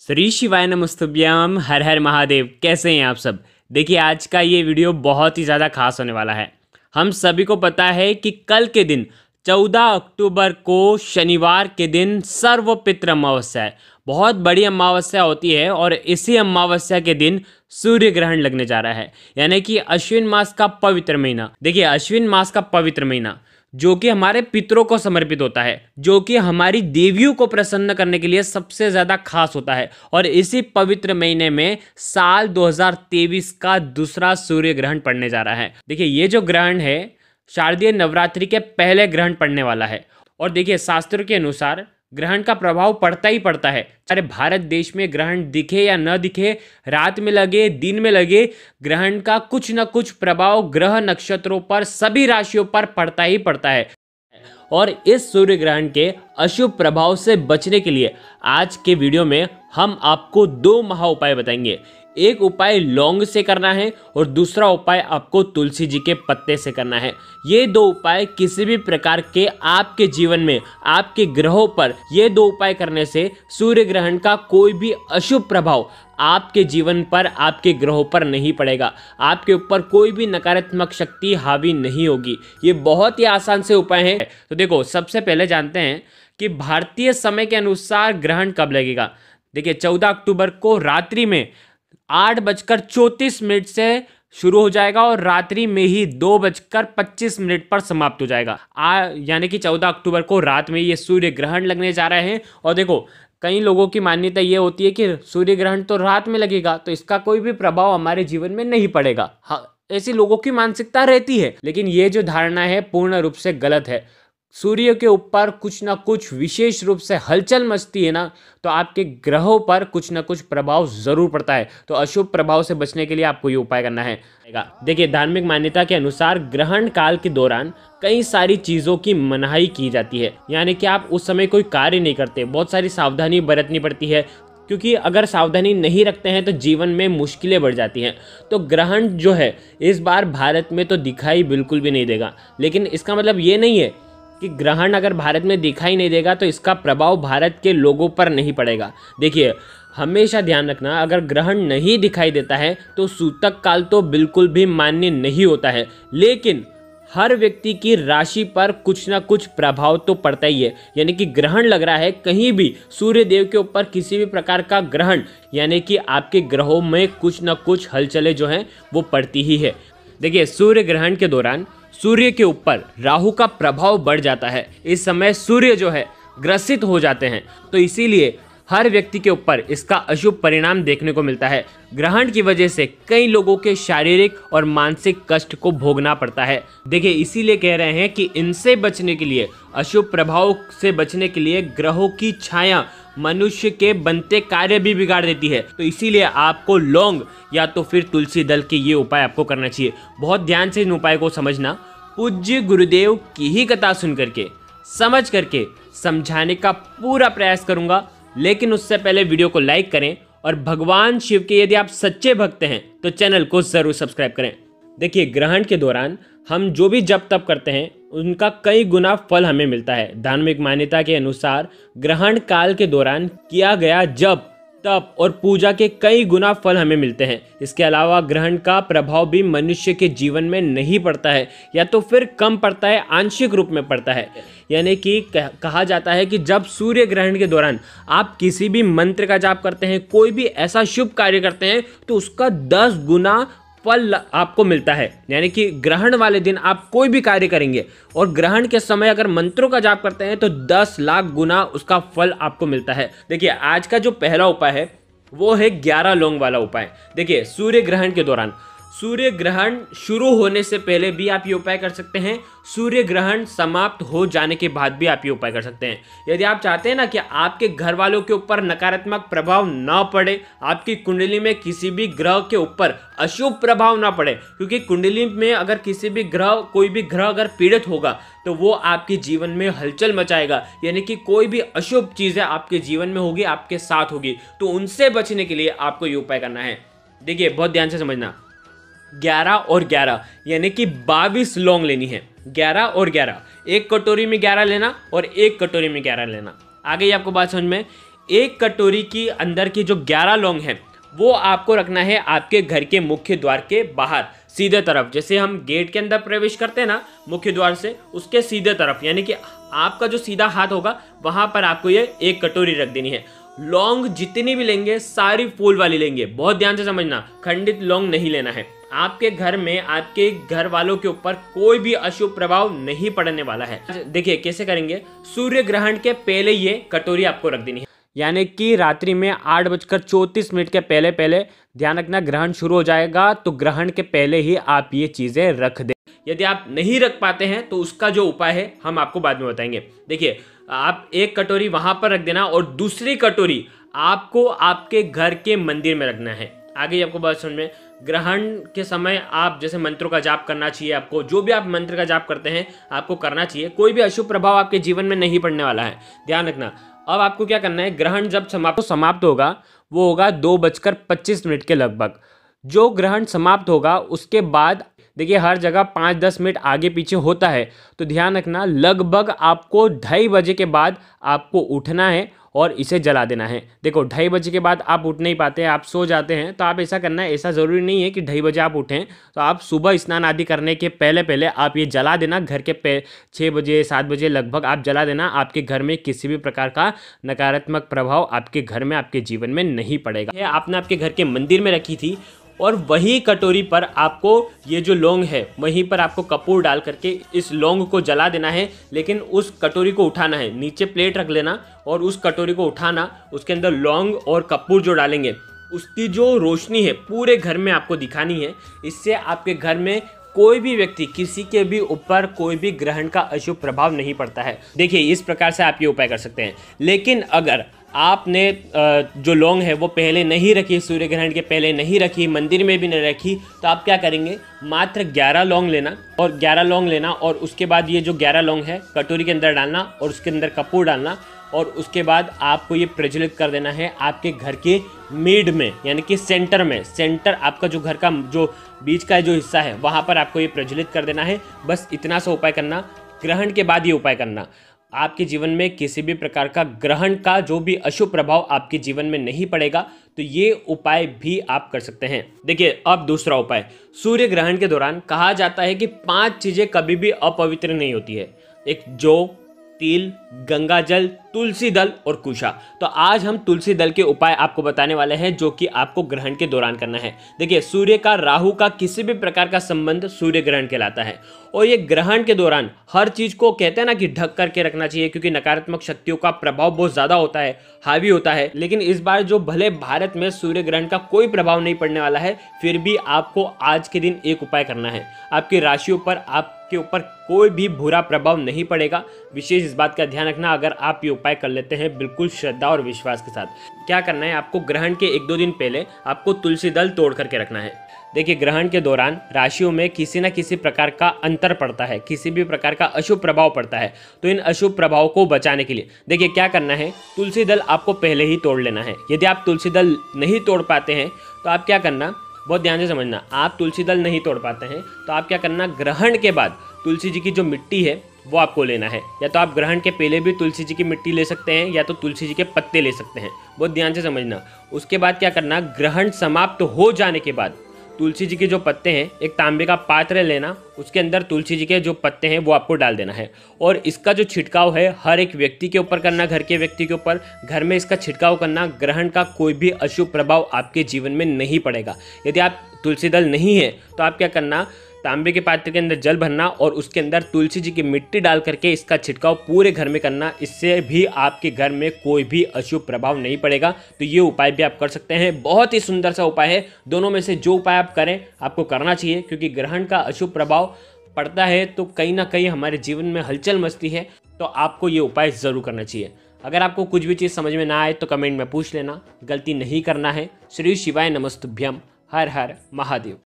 श्री शिवाय नमस्तुभ्यम। हर हर महादेव। कैसे हैं आप सब? देखिए, आज का ये वीडियो बहुत ही ज़्यादा खास होने वाला है। हम सभी को पता है कि कल के दिन 14 अक्टूबर को शनिवार के दिन सर्वपितृ अमावस्या है। बहुत बड़ी अमावस्या होती है और इसी अमावस्या के दिन सूर्य ग्रहण लगने जा रहा है, यानी कि अश्विन मास का पवित्र महीना। देखिए, अश्विन मास का पवित्र महीना जो कि हमारे पितरों को समर्पित होता है, जो कि हमारी देवियों को प्रसन्न करने के लिए सबसे ज़्यादा खास होता है। और इसी पवित्र महीने में साल 2023 का दूसरा सूर्य ग्रहण पड़ने जा रहा है। देखिए, ये जो ग्रहण है शारदीय नवरात्रि के पहले ग्रहण पड़ने वाला है। और देखिए, शास्त्रों के अनुसार ग्रहण का प्रभाव पड़ता ही पड़ता है। चाहे भारत देश में ग्रहण दिखे या न दिखे, रात में लगे दिन में लगे, ग्रहण का कुछ न कुछ प्रभाव ग्रह नक्षत्रों पर, सभी राशियों पर पड़ता ही पड़ता है। और इस सूर्य ग्रहण के अशुभ प्रभाव से बचने के लिए आज के वीडियो में हम आपको दो महा उपाय बताएंगे। एक उपाय लौंग से करना है और दूसरा उपाय आपको तुलसी जी के पत्ते से करना है। ये दो उपाय किसी भी प्रकार के आपके जीवन में, आपके ग्रहों पर, ये दो उपाय करने से सूर्य ग्रहण का कोई भी अशुभ प्रभाव आपके जीवन पर, आपके ग्रहों पर नहीं पड़ेगा। आपके ऊपर कोई भी नकारात्मक शक्ति हावी नहीं होगी। ये बहुत ही आसान से उपाय हैं। तो देखो, सबसे पहले जानते हैं कि भारतीय समय के अनुसार ग्रहण कब लगेगा। देखिए, 14 अक्टूबर को रात्रि में 8:34 से शुरू हो जाएगा और रात्रि में ही 2:25 पर समाप्त हो जाएगा। यानी कि 14 अक्टूबर को रात में ये सूर्य ग्रहण लगने जा रहे हैं। और देखो, कई लोगों की मान्यता ये होती है कि सूर्य ग्रहण तो रात में लगेगा तो इसका कोई भी प्रभाव हमारे जीवन में नहीं पड़ेगा। हाँ, ऐसी लोगों की मानसिकता रहती है, लेकिन ये जो धारणा है पूर्ण रूप से गलत है। सूर्य के ऊपर कुछ ना कुछ विशेष रूप से हलचल मचती है ना, तो आपके ग्रहों पर कुछ ना कुछ प्रभाव जरूर पड़ता है। तो अशुभ प्रभाव से बचने के लिए आपको ये उपाय करना है। देखिए, धार्मिक मान्यता के अनुसार ग्रहण काल के दौरान कई सारी चीजों की मनाही की जाती है, यानी कि आप उस समय कोई कार्य नहीं करते। बहुत सारी सावधानी बरतनी पड़ती है, क्योंकि अगर सावधानी नहीं रखते हैं तो जीवन में मुश्किलें बढ़ जाती हैं। तो ग्रहण जो है इस बार भारत में तो दिखाई बिल्कुल भी नहीं देगा, लेकिन इसका मतलब ये नहीं है कि ग्रहण अगर भारत में दिखाई नहीं देगा तो इसका प्रभाव भारत के लोगों पर नहीं पड़ेगा। देखिए, हमेशा ध्यान रखना, अगर ग्रहण नहीं दिखाई देता है तो सूतक काल तो बिल्कुल भी मान्य नहीं होता है, लेकिन हर व्यक्ति की राशि पर कुछ ना कुछ प्रभाव तो पड़ता ही है। यानी कि ग्रहण लग रहा है, कहीं भी सूर्य देव के ऊपर किसी भी प्रकार का ग्रहण, यानी कि आपके ग्रहों में कुछ ना कुछ हलचलें जो हैं वो पड़ती ही है। देखिए, सूर्य ग्रहण के दौरान सूर्य के ऊपर राहु का प्रभाव बढ़ जाता है। इस समय सूर्य जो है ग्रसित हो जाते हैं, तो इसीलिए हर व्यक्ति के ऊपर इसका अशुभ परिणाम देखने को मिलता है। ग्रहण की वजह से कई लोगों के शारीरिक और मानसिक कष्ट को भोगना पड़ता है। देखिए, इसीलिए कह रहे हैं कि इनसे बचने के लिए, अशुभ प्रभाव से बचने के लिए ग्रहों की छाया मनुष्य के बनते कार्य भी बिगाड़ देती है। तो इसीलिए आपको लौंग या तो फिर तुलसी दल के ये उपाय आपको करना चाहिए। बहुत ध्यान से इन उपाय को समझना। पूज्य गुरुदेव की ही कथा सुन करके, समझ करके समझाने का पूरा प्रयास करूंगा, लेकिन उससे पहले वीडियो को लाइक करें और भगवान शिव के यदि आप सच्चे भक्त हैं तो चैनल को जरूर सब्सक्राइब करें। देखिए, ग्रहण के दौरान हम जो भी जप तप करते हैं उनका कई गुना फल हमें मिलता है। धार्मिक मान्यता के अनुसार ग्रहण काल के दौरान किया गया जप, तप और पूजा के कई गुना फल हमें मिलते हैं। इसके अलावा ग्रहण का प्रभाव भी मनुष्य के जीवन में नहीं पड़ता है, या तो फिर कम पड़ता है, आंशिक रूप में पड़ता है। यानी कि कहा जाता है कि जब सूर्य ग्रहण के दौरान आप किसी भी मंत्र का जाप करते हैं, कोई भी ऐसा शुभ कार्य करते हैं, तो उसका 10 गुना फल आपको मिलता है। यानी कि ग्रहण वाले दिन आप कोई भी कार्य करेंगे और ग्रहण के समय अगर मंत्रों का जाप करते हैं तो 10 लाख गुना उसका फल आपको मिलता है। देखिए, आज का जो पहला उपाय है वो है 11 लौंग वाला उपाय। देखिए, सूर्य ग्रहण के दौरान, सूर्य ग्रहण शुरू होने से पहले भी आप ये उपाय कर सकते हैं, सूर्य ग्रहण समाप्त हो जाने के बाद भी आप ये उपाय कर सकते हैं। यदि आप चाहते हैं ना कि आपके घर वालों के ऊपर नकारात्मक प्रभाव ना पड़े, आपकी कुंडली में किसी भी ग्रह के ऊपर अशुभ प्रभाव ना पड़े, क्योंकि कुंडली में अगर किसी भी ग्रह, कोई भी ग्रह अगर पीड़ित होगा तो वो आपके जीवन में हलचल मचाएगा। यानी कि कोई भी अशुभ चीजें आपके जीवन में होगी, आपके साथ होगी, तो उनसे बचने के लिए आपको ये उपाय करना है। देखिए, बहुत ध्यान से समझना, 11 और 11 यानी कि 22 लौंग लेनी है। 11 और 11, एक कटोरी में 11 लेना और एक कटोरी में 11 लेना। आ गई आपको बात समझ में? एक कटोरी की अंदर की जो 11 लौंग है वो आपको रखना है आपके घर के मुख्य द्वार के बाहर सीधे तरफ। जैसे हम गेट के अंदर प्रवेश करते हैं ना मुख्य द्वार से, उसके सीधे तरफ, यानी कि आपका जो सीधा हाथ होगा वहां पर आपको ये एक कटोरी रख देनी है। लौंग जितनी भी लेंगे सारी फूल वाली लेंगे, बहुत ध्यान से समझना, खंडित लौंग नहीं लेना है। आपके घर में आपके घर वालों के ऊपर कोई भी अशुभ प्रभाव नहीं पड़ने वाला है। देखिए कैसे करेंगे, सूर्य ग्रहण के पहले ये कटोरी आपको रख देनी है, यानी कि रात्रि में 8:34 के पहले पहले, ध्यान रखना ग्रहण शुरू हो जाएगा तो ग्रहण के पहले ही आप ये चीज़ें रख दें। यदि आप नहीं रख पाते हैं तो उसका जो उपाय है हम आपको बाद में बताएंगे। देखिए आप एक कटोरी वहां पर रख देना और दूसरी कटोरी आपको आपके घर के मंदिर में रखना है। आगे आपको बात समझ में, ग्रहण के समय आप जैसे मंत्रों का जाप करना चाहिए, आपको जो भी आप मंत्र का जाप करते हैं आपको करना चाहिए, कोई भी अशुभ प्रभाव आपके जीवन में नहीं पड़ने वाला है, ध्यान रखना। अब आपको क्या करना है, ग्रहण जब समाप्त होगा वो होगा 2:25 के लगभग। जो ग्रहण समाप्त होगा उसके बाद देखिए हर जगह 5-10 मिनट आगे पीछे होता है, तो ध्यान रखना लगभग आपको 2:30 बजे के बाद आपको उठना है और इसे जला देना है। देखो 2:30 बजे के बाद आप उठ नहीं पाते हैं, आप सो जाते हैं, तो आप ऐसा करना है, ऐसा ज़रूरी नहीं है कि 2:30 बजे आप उठें, तो आप सुबह स्नान आदि करने के पहले पहले आप ये जला देना। घर के 6 बजे 7 बजे लगभग आप जला देना। आपके घर में किसी भी प्रकार का नकारात्मक प्रभाव आपके घर में आपके जीवन में नहीं पड़ेगा। ये आपने आपके घर के मंदिर में रखी थी और वही कटोरी पर आपको ये जो लौंग है वहीं पर आपको कपूर डाल करके इस लौंग को जला देना है। लेकिन उस कटोरी को उठाना है, नीचे प्लेट रख लेना और उस कटोरी को उठाना, उसके अंदर लौंग और कपूर जो डालेंगे उसकी जो रोशनी है पूरे घर में आपको दिखानी है। इससे आपके घर में कोई भी व्यक्ति, किसी के भी ऊपर कोई भी ग्रहण का अशुभ प्रभाव नहीं पड़ता है। देखिए इस प्रकार से आप ये उपाय कर सकते हैं। लेकिन अगर आपने जो लौंग है वो पहले नहीं रखी, सूर्य ग्रहण के पहले नहीं रखी, मंदिर में भी नहीं रखी, तो आप क्या करेंगे, मात्र 11 लौंग लेना और 11 लौंग लेना और उसके बाद ये जो 11 लौंग है कटोरी के अंदर डालना और उसके अंदर कपूर डालना और उसके बाद आपको ये प्रज्वलित कर देना है आपके घर के मिड में, यानी कि सेंटर में। सेंटर आपका जो घर का जो बीच का जो हिस्सा है वहाँ पर आपको ये प्रज्वलित कर देना है। बस इतना सा उपाय करना, ग्रहण के बाद ये उपाय करना। आपके जीवन में किसी भी प्रकार का ग्रहण का जो भी अशुभ प्रभाव आपके जीवन में नहीं पड़ेगा, तो ये उपाय भी आप कर सकते हैं। देखिए अब दूसरा उपाय, सूर्य ग्रहण के दौरान कहा जाता है कि 5 चीज़ें कभी भी अपवित्र नहीं होती है। एक जौ, तिल, गंगा जल, तुलसी दल और कुशा। तो आज हम तुलसी दल के उपाय आपको बताने वाले हैं जो कि आपको ग्रहण के दौरान करना है। देखिए सूर्य का राहु का किसी भी प्रकार का संबंध सूर्य ग्रहण कहलाता है और ये ग्रहण के दौरान हर चीज को कहते हैं ना कि ढक करके रखना चाहिए, क्योंकि नकारात्मक शक्तियों का प्रभाव बहुत ज्यादा होता है, हावी होता है। लेकिन इस बार जो भले भारत में सूर्य ग्रहण का कोई प्रभाव नहीं पड़ने वाला है, फिर भी आपको आज के दिन एक उपाय करना है। आपकी राशियों पर, आपके ऊपर कोई भी बुरा प्रभाव नहीं पड़ेगा। विशेष इस बात का ध्यान रखना, अगर आप ये उपाय कर लेते हैं बिल्कुल श्रद्धा और विश्वास के साथ। क्या करना है, आपको ग्रहण के 1-2 दिन पहले आपको तुलसी दल तोड़ करके रखना है। देखिए ग्रहण के दौरान राशियों में किसी न किसी प्रकार का अंतर पड़ता है, किसी भी प्रकार का अशुभ प्रभाव पड़ता है। तो इन अशुभ प्रभाव को बचाने के लिए देखिए क्या करना है, तुलसी दल आपको पहले ही तोड़ लेना है। यदि आप तुलसी दल नहीं तोड़ पाते हैं तो आप क्या करना, बहुत ध्यान से समझना, आप तुलसी दल नहीं तोड़ पाते हैं तो आप क्या करना, ग्रहण के बाद तुलसी जी की जो मिट्टी है वो आपको लेना है। या तो आप ग्रहण के पहले भी तुलसी जी की मिट्टी ले सकते हैं या तो तुलसी जी के पत्ते ले सकते हैं, बहुत ध्यान से समझना। उसके बाद क्या करना, ग्रहण समाप्त हो जाने के बाद तुलसी जी के जो पत्ते हैं, एक तांबे का पात्र लेना, उसके अंदर तुलसी जी के जो पत्ते हैं वो आपको डाल देना है। और इसका जो छिड़काव है हर एक व्यक्ति के ऊपर करना, घर के व्यक्ति के ऊपर, घर में इसका छिड़काव करना। ग्रहण का कोई भी अशुभ प्रभाव आपके जीवन में नहीं पड़ेगा। यदि आप तुलसी दल नहीं है तो आप क्या करना, तांबे के पात्र के अंदर जल भरना और उसके अंदर तुलसी जी की मिट्टी डाल करके इसका छिड़काव पूरे घर में करना। इससे भी आपके घर में कोई भी अशुभ प्रभाव नहीं पड़ेगा। तो ये उपाय भी आप कर सकते हैं, बहुत ही सुंदर सा उपाय है। दोनों में से जो उपाय आप करें आपको करना चाहिए, क्योंकि ग्रहण का अशुभ प्रभाव पड़ता है तो कहीं ना कहीं हमारे जीवन में हलचल मचती है, तो आपको ये उपाय ज़रूर करना चाहिए। अगर आपको कुछ भी चीज़ समझ में ना आए तो कमेंट में पूछ लेना, गलती नहीं करना है। श्री शिवाय नमस्तुभ्यम, हर हर महादेव।